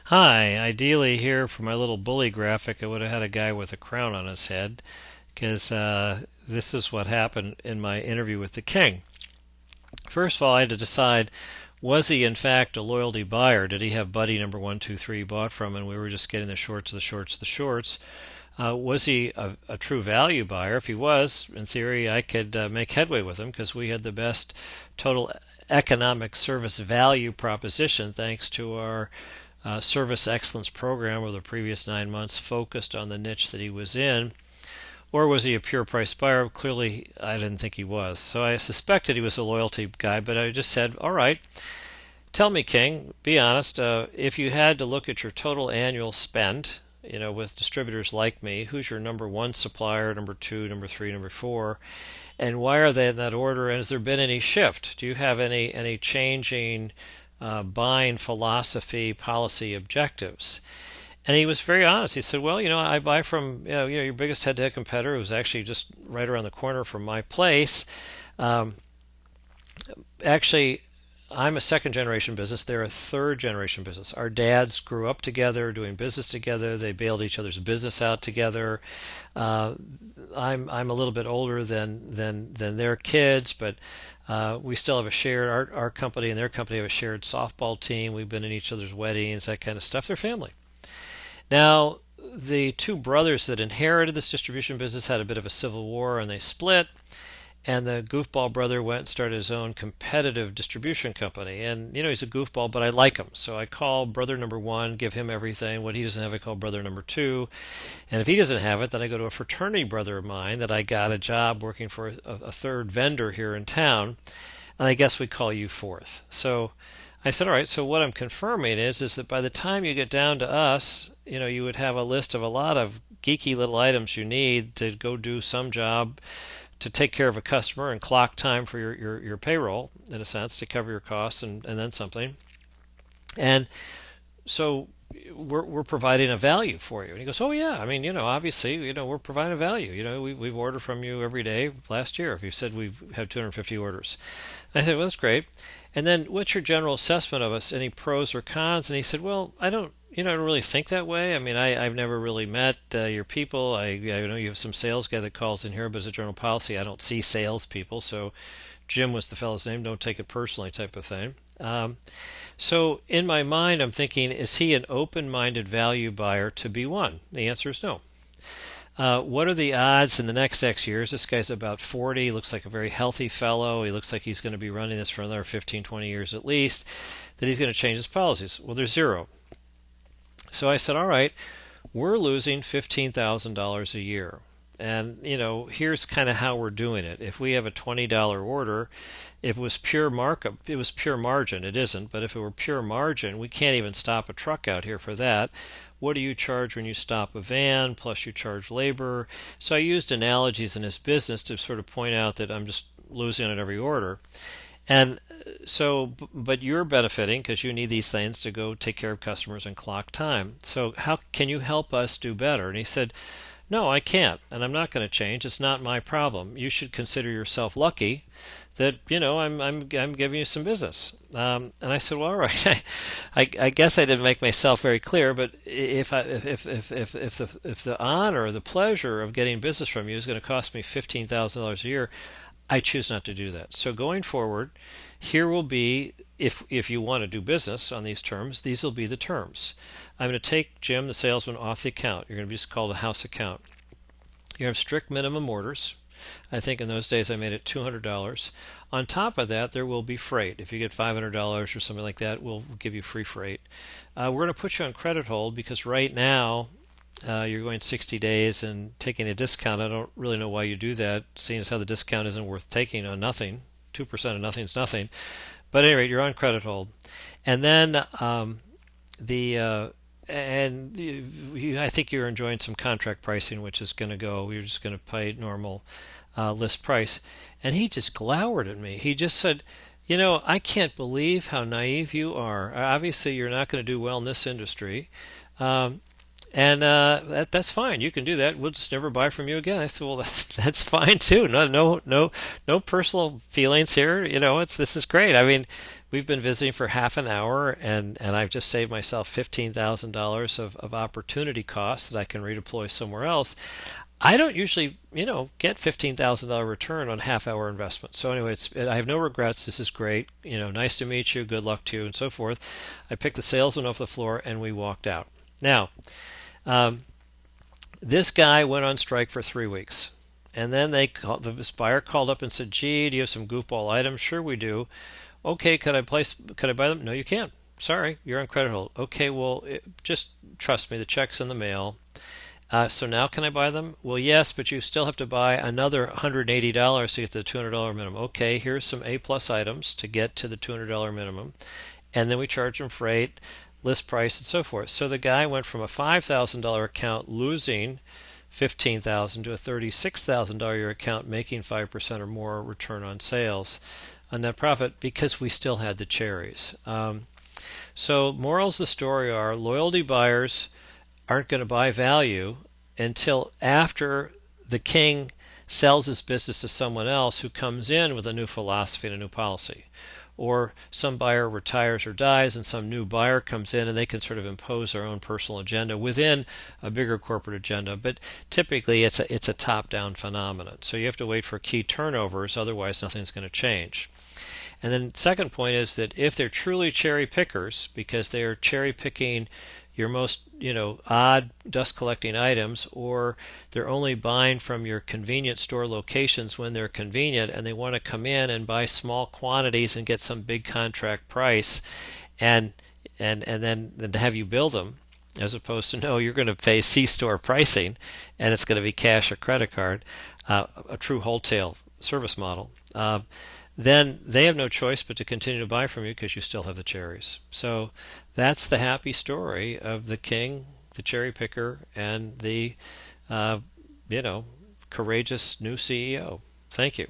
Hi, ideally here for my little bully graphic, I would have had a guy with a crown on his head because this is what happened in my interview with the king. First of all, I had to decide, was he in fact a loyalty buyer? Did he have buddy number one, two, three bought from, and we were just getting the shorts, the shorts, the shorts? Was he a true value buyer? If he was, in theory, I could make headway with him because we had the best total economic service value proposition thanks to our service excellence program over the previous 9 months focused on the niche that he was in. Or was he a pure price buyer? Clearly, I didn't think he was. So I suspected he was a loyalty guy, but I just said, all right, tell me, King, be honest. If you had to look at your total annual spend, with distributors like me, who's your number one supplier, number two, number three, number four, and why are they in that order? And has there been any shift? Do you have any changing buying philosophy, policy objectives? And he was very honest. He said, "Well, I buy from your biggest head-to-head competitor, who's actually just right around the corner from my place. Um, Actually, I'm a second generation business. They're a third generation business. Our dads grew up together, doing business together. They bailed each other's business out together. Uh, I'm a little bit older than their kids, but we still have a shared our company and their company have a shared softball team. We've been in each other's weddings, that kind of stuff. They're family. Now, the two brothers that inherited this distribution business had a bit of a civil war and they split. And the goofball brother went and started his own competitive distribution company. And, he's a goofball, but I like him. So I call brother number one, give him everything. What he doesn't have, I call brother number two. And if he doesn't have it, then I go to a fraternity brother of mine that I got a job working for a third vendor here in town. And I guess we call you fourth. So I said, all right, so what I'm confirming is that by the time you get down to us, you would have a list of a lot of geeky little items you need to go do some job to take care of a customer and clock time for your payroll, in a sense, to cover your costs and then something. And so we're providing a value for you. And he goes, oh yeah, I mean, obviously, we're providing a value. We've ordered from you every day last year. If you said we've had 250 orders. And I said, well, that's great. And then what's your general assessment of us? Any pros or cons? And he said, well, I don't really think that way. I mean, I've never really met your people. I know you have some sales guy that calls in here, but as a general policy, I don't see sales people. So Jim was the fellow's name. Don't take it personally, type of thing. So in my mind, I'm thinking, is he an open-minded value buyer to be one? The answer is no. What are the odds in the next X years? This guy's about 40, looks like a very healthy fellow. He looks like he's going to be running this for another 15, 20 years at least, that he's going to change his policies. Well, there's zero. So I said, all right, we're losing $15,000 a year. And, here's kind of how we're doing it. If we have a $20 order, if it was pure markup, it was pure margin. It isn't, but if it were pure margin, we can't even stop a truck out here for that. What do you charge when you stop a van? Plus you charge labor. So I used analogies in his business to sort of point out that I'm just losing on every order. And so, but you're benefiting because you need these things to go take care of customers and clock time. So how can you help us do better? And he said, no, I can't, and I'm not going to change. It's not my problem. You should consider yourself lucky that I'm giving you some business. And I said, well, all right. I guess I didn't make myself very clear, but if the honor or the pleasure of getting business from you is going to cost me $15,000 a year, I choose not to do that. So going forward, here will be, if you want to do business on these terms, these will be the terms. I'm going to take Jim, the salesman, off the account. You're going to be just called a house account. You have strict minimum orders. I think in those days I made it $200. On top of that, there will be freight. If you get $500 or something like that, we'll give you free freight. We're going to put you on credit hold because right now you're going 60 days and taking a discount. I don't really know why you do that, seeing as how the discount isn't worth taking on nothing. 2% of nothing is nothing. But at any rate, you're on credit hold. And then the I think you're enjoying some contract pricing, which is going to go. You're just going to pay normal list price. And he just glowered at me. He just said, I can't believe how naive you are. Obviously, you're not going to do well in this industry. And that's fine. You can do that. We'll just never buy from you again. I said, well, that's fine too. No personal feelings here. This is great. I mean, we've been visiting for half an hour, and I've just saved myself $15,000 of opportunity costs that I can redeploy somewhere else. I don't usually, get $15,000 return on half-hour investment. So anyway, I have no regrets. This is great. Nice to meet you. Good luck to you, and so forth. I picked the salesman off the floor, and we walked out. Now, um, this guy went on strike for 3 weeks. And then this buyer called up and said, "Gee, do you have some goofball items?" "Sure, we do." "Okay, could I buy them?" "No, you can't. Sorry, you're on credit hold." "Okay, well, just trust me, the check's in the mail. So now can I buy them?" "Well, yes, but you still have to buy another $180 to get to the $200 minimum." "Okay, here's some A plus items to get to the $200 minimum, and then we charge them freight, list price, and so forth." So the guy went from a $5,000 account losing 15,000 to a $36,000 account making 5% or more return on sales on net profit because we still had the cherries. So morals of the story are loyalty buyers aren't going to buy value until after the king sells his business to someone else who comes in with a new philosophy and a new policy. Or some buyer retires or dies and some new buyer comes in and they can sort of impose their own personal agenda within a bigger corporate agenda. But typically it's a top-down phenomenon. So you have to wait for key turnovers, otherwise nothing's going to change. And then second point is that if they're truly cherry pickers, because they are cherry picking your most odd dust collecting items, or they're only buying from your convenience store locations when they're convenient, and they want to come in and buy small quantities and get some big contract price, and then to have you bill them, as opposed to no, you're going to pay C-store pricing, and it's going to be cash or credit card, a true wholesale service model. Then they have no choice but to continue to buy from you because you still have the cherries. So that's the happy story of the king, the cherry picker, and the, courageous new CEO. Thank you.